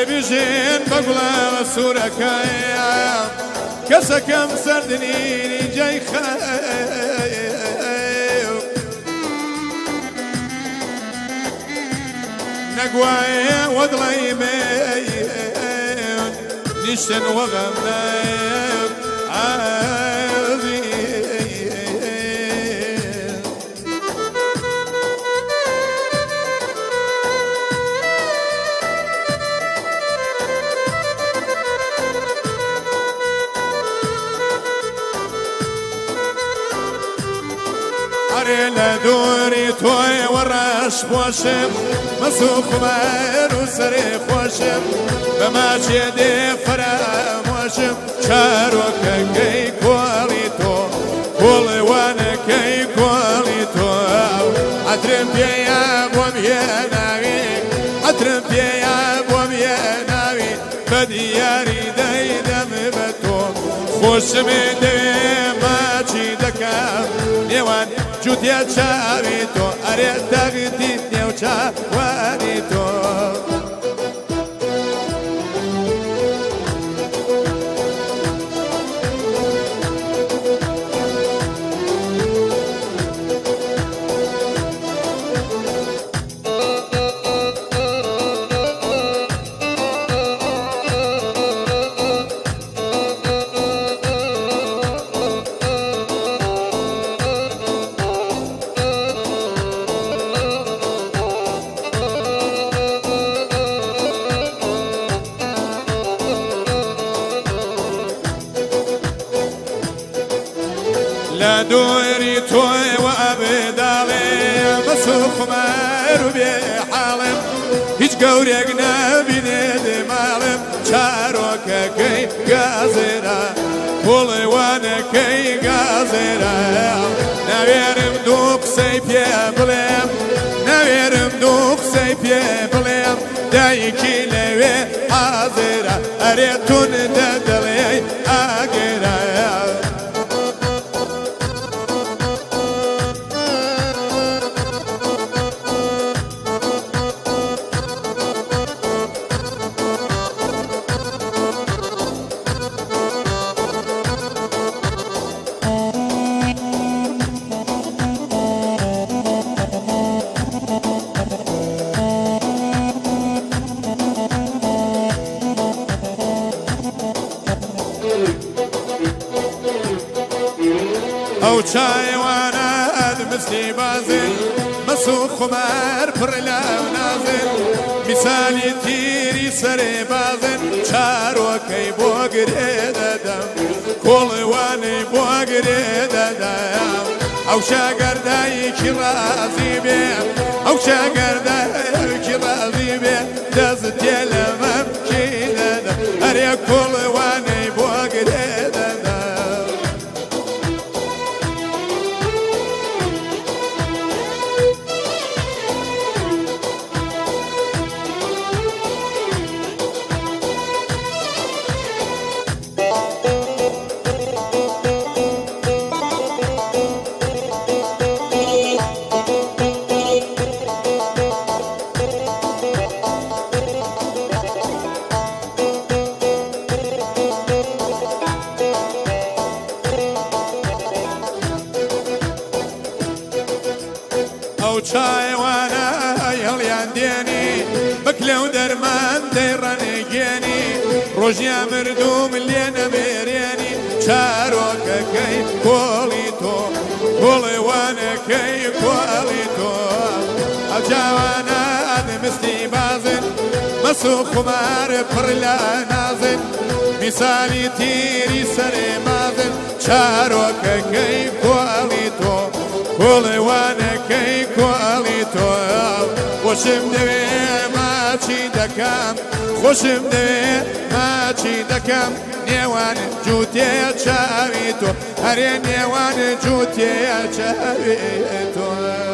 بژێن بەگوڵە سوورەکەیە کەسەکەم سەردنینی جای خەیو نەگوایە وەدڵی مێن نیشتن وەغەم نایب عازی لدوري توي ورش بوشم مسوق مر وسري خوشم بما جدي فرام وشم شاروك كي كواليتو كل وانا كي كواليتو اترم يا بوم يا ناوي اترم يا بوم يا ناوي بدياري دايدم بتو خوشم دي ما جدكم نيوان جوديا چاويتو اري تاغتي نيو چاوانيتو لا دوري توي وابدالي مسوق مارو بحالم هيج قوريق نبيني دمالم شاروك كي قازرا كولي وانا كي قازرا نويرم دوق سيبيا بليم نويرم دوق سيبيا بليم دايكي لوي حاضرا اريتون ددلي اقرا او چای واناد مستی بازن مسوق خمار پرلا و نازن مثالی تیری سر بازن چاروکی بوگری دادم کلوانی بوگری دادم او شاگردایی که راضی بیم او شاگردایی که راضی بیم دست دلمم کی دادم اری کلوانی بوگری دادم او چای وانا یلیان دینی بکلو درمان دیرانی گینی روزیا مردوم لینا میرینی چاروک کی کولیتو کولی وانا کی کولیتو او جوانا مستی بازن مسوق خمار پرلا نازن مثالی تیری سر مازن چاروک کی کولیتو کولی وانا کی کولیتو خوشم دوی ما چی دکم خوشم دوی ما چی دکم نیوان جوتی چاوی تو هر نیوان جوتی چاوی تو